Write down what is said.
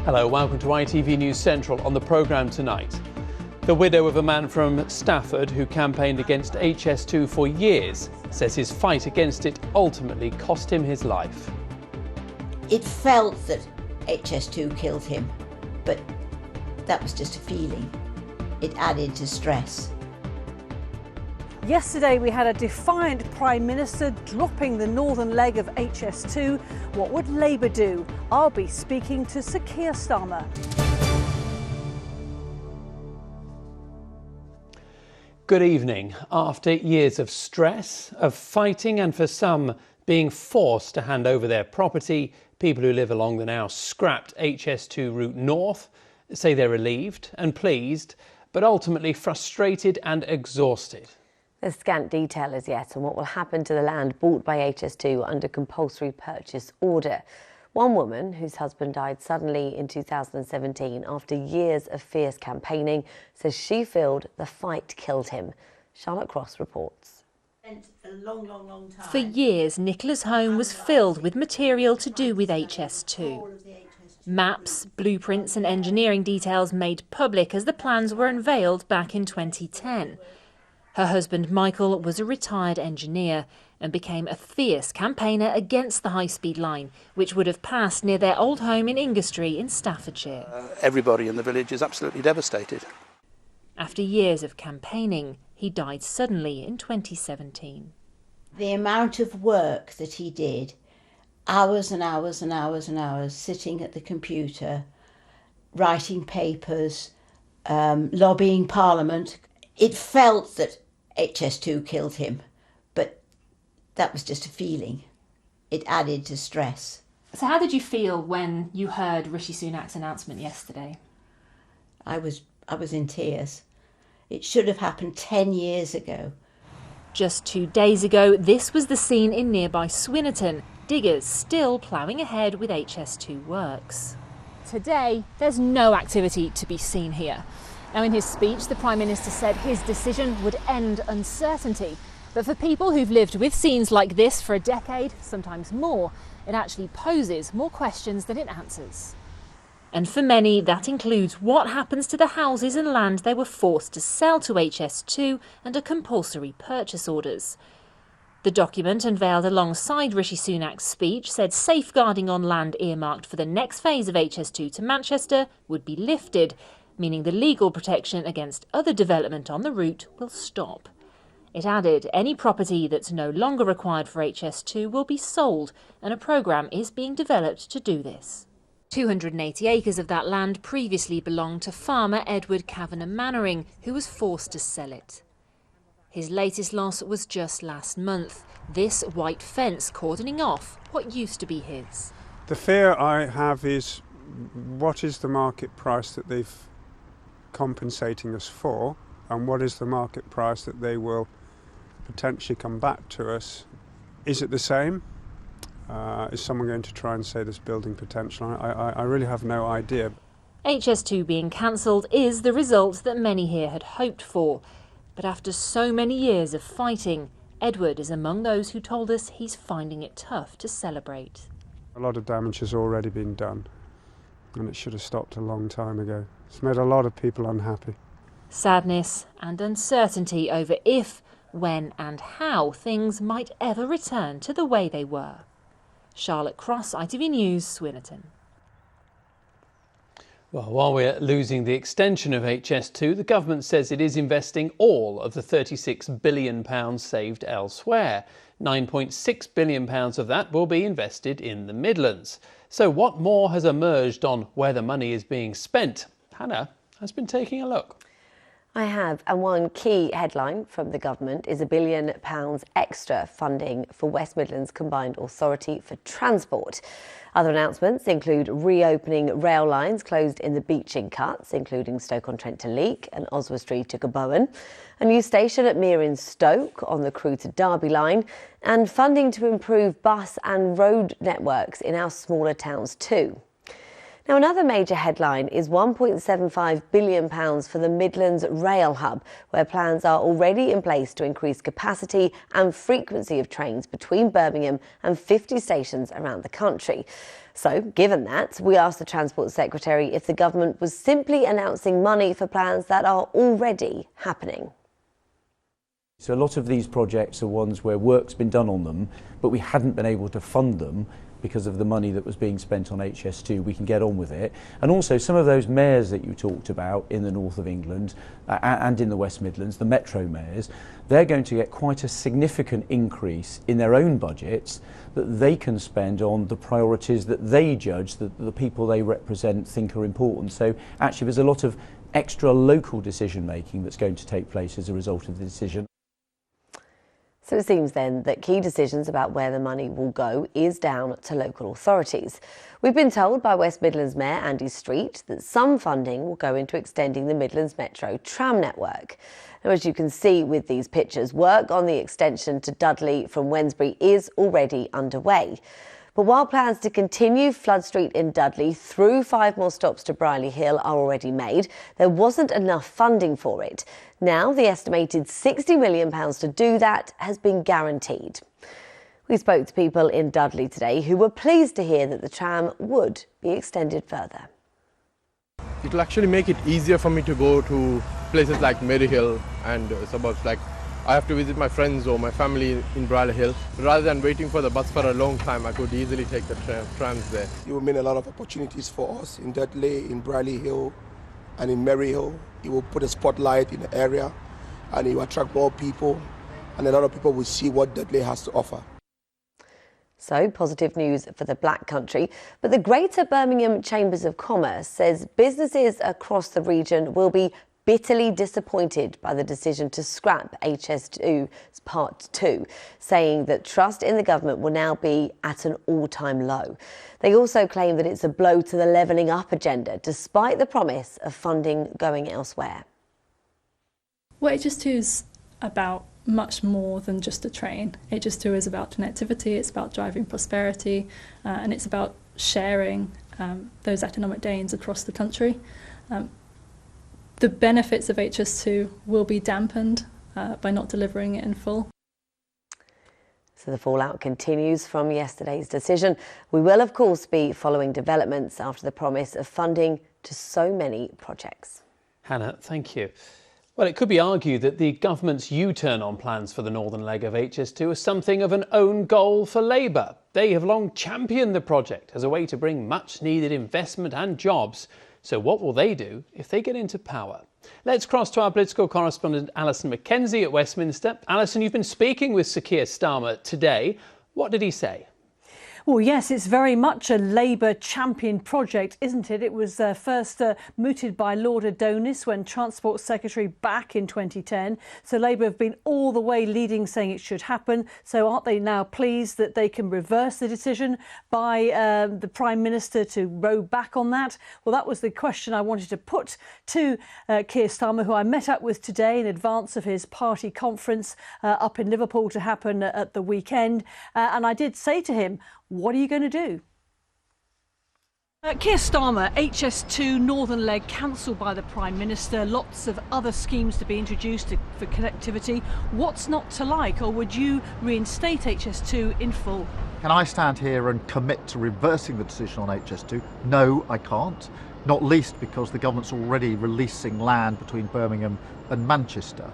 Hello, welcome to ITV News Central. On the programme tonight, the widow of a man from Stafford who campaigned against HS2 for years says his fight against it ultimately cost him his life. It felt that HS2 killed him, but that was just a feeling. It added to stress. Yesterday we had a defiant Prime Minister dropping the northern leg of HS2. What would Labour do? I'll be speaking to Sir Keir Starmer. Good evening. After years of stress, of fighting and for some being forced to hand over their property, people who live along the now scrapped HS2 route north say they're relieved and pleased, but ultimately frustrated and exhausted. There's scant detail as yet on what will happen to the land bought by HS2 under compulsory purchase order. One woman, whose husband died suddenly in 2017 after years of fierce campaigning, says she felt the fight killed him. Charlotte Cross reports. For years, Nicola's home was filled with material to do with HS2. Maps, blueprints and engineering details made public as the plans were unveiled back in 2010. Her husband Michael was a retired engineer and became a fierce campaigner against the high-speed line, which would have passed near their old home in Ingestre in Staffordshire. Everybody in the village is absolutely devastated. After years of campaigning, he died suddenly in 2017. The amount of work that he did, hours and hours and hours and hours sitting at the computer, writing papers, lobbying Parliament, it felt that HS2 killed him, but that was just a feeling. It added to stress. So how did you feel when you heard Rishi Sunak's announcement yesterday? I was in tears. It should have happened 10 years ago. Just 2 days ago, this was the scene in nearby Swinnerton. Diggers still ploughing ahead with HS2 works. Today, there's no activity to be seen here. Now, in his speech, the Prime Minister said his decision would end uncertainty. But for people who've lived with scenes like this for a decade, sometimes more, it actually poses more questions than it answers. And for many, that includes what happens to the houses and land they were forced to sell to HS2 under compulsory purchase orders. The document, unveiled alongside Rishi Sunak's speech, said safeguarding on land earmarked for the next phase of HS2 to Manchester would be lifted, meaning the legal protection against other development on the route will stop. It added any property that's no longer required for HS2 will be sold, and a programme is being developed to do this. 280 acres of that land previously belonged to farmer Edward Cavenagh-mainwaring, who was forced to sell it. His latest loss was just last month, this white fence cordoning off what used to be his. The fear I have is, what is the market price that they've compensating us for, and what is the market price that they will potentially come back to us? Is it the same? Is someone going to try and say there's building potential? I really have no idea. HS2 being cancelled is the result that many here had hoped for. But after so many years of fighting, Edward is among those who told us he's finding it tough to celebrate. A lot of damage has already been done, and it should have stopped a long time ago. It's made a lot of people unhappy. Sadness and uncertainty over if, when and how things might ever return to the way they were. Charlotte Cross, ITV News, Swinnerton. Well, while we're losing the extension of HS2, the government says it is investing all of the £36 billion saved elsewhere. £9.6 billion of that will be invested in the Midlands. So what more has emerged on where the money is being spent? Hannah has been taking a look. I have, and one key headline from the government is £1 billion extra funding for West Midlands Combined Authority for Transport. Other announcements include reopening rail lines closed in the beaching cuts, including Stoke-on-Trent to Leek and Oswestry to Gobowen, a new station at Mere in Stoke on the Crewe to Derby line, and funding to improve bus and road networks in our smaller towns too. Now, another major headline is £1.75 billion for the Midlands Rail Hub, where plans are already in place to increase capacity and frequency of trains between Birmingham and 50 stations around the country. So, given that, we asked the Transport Secretary if the government was simply announcing money for plans that are already happening. So a lot of these projects are ones where work's been done on them, but we hadn't been able to fund them because of the money that was being spent on HS2. We can get on with it. And also some of those mayors that you talked about in the north of England and in the West Midlands, the metro mayors, they're going to get quite a significant increase in their own budgets that they can spend on the priorities that they judge that the people they represent think are important. So actually there's a lot of extra local decision making that's going to take place as a result of the decision. So it seems then that key decisions about where the money will go is down to local authorities. We've been told by West Midlands Mayor Andy Street that some funding will go into extending the Midlands Metro tram network. Now, as you can see with these pictures, work on the extension to Dudley from Wednesbury is already underway. But while plans to continue Flood Street in Dudley through 5 more stops to Brierley Hill are already made, there wasn't enough funding for it. Now, the estimated £60 million to do that has been guaranteed. We spoke to people in Dudley today who were pleased to hear that the tram would be extended further. It will actually make it easier for me to go to places like Maryhill and suburbs. Like I have to visit my friends or my family in Brierley Hill. Rather than waiting for the bus for a long time, I could easily take the trams there. It will mean a lot of opportunities for us in Dudley, in Brierley Hill and in Maryhill. It will put a spotlight in the area and it will attract more people, and a lot of people will see what Dudley has to offer. So, positive news for the Black Country, but the Greater Birmingham Chambers of Commerce says businesses across the region will be bitterly disappointed by the decision to scrap HS2's Part 2, saying that trust in the government will now be at an all-time low. They also claim that it's a blow to the levelling up agenda, despite the promise of funding going elsewhere. Well, HS2 is about much more than just a train. HS2 is about connectivity, it's about driving prosperity, and it's about sharing those economic gains across the country. The benefits of HS2 will be dampened by not delivering it in full. So the fallout continues from yesterday's decision. We will, of course, be following developments after the promise of funding to so many projects. Hannah, thank you. Well, it could be argued that the government's U-turn on plans for the northern leg of HS2 is something of an own goal for Labour. They have long championed the project as a way to bring much-needed investment and jobs. So what will they do if they get into power? Let's cross to our political correspondent Alison Mackenzie at Westminster. Alison, you've been speaking with Sir Keir Starmer today. What did he say? Well, yes, it's very much a Labour champion project, isn't it? It was first mooted by Lord Adonis when Transport Secretary back in 2010. So Labour have been all the way leading, saying it should happen. So aren't they now pleased that they can reverse the decision by the Prime Minister to row back on that? Well, that was the question I wanted to put to Keir Starmer, who I met up with today in advance of his party conference up in Liverpool to happen at the weekend. And I did say to him, what are you going to do? Keir Starmer, HS2 Northern Leg cancelled by the Prime Minister, lots of other schemes to be introduced for connectivity. What's not to like, or would you reinstate HS2 in full? Can I stand here and commit to reversing the decision on HS2? No, I can't. Not least because the government's already releasing land between Birmingham and Manchester.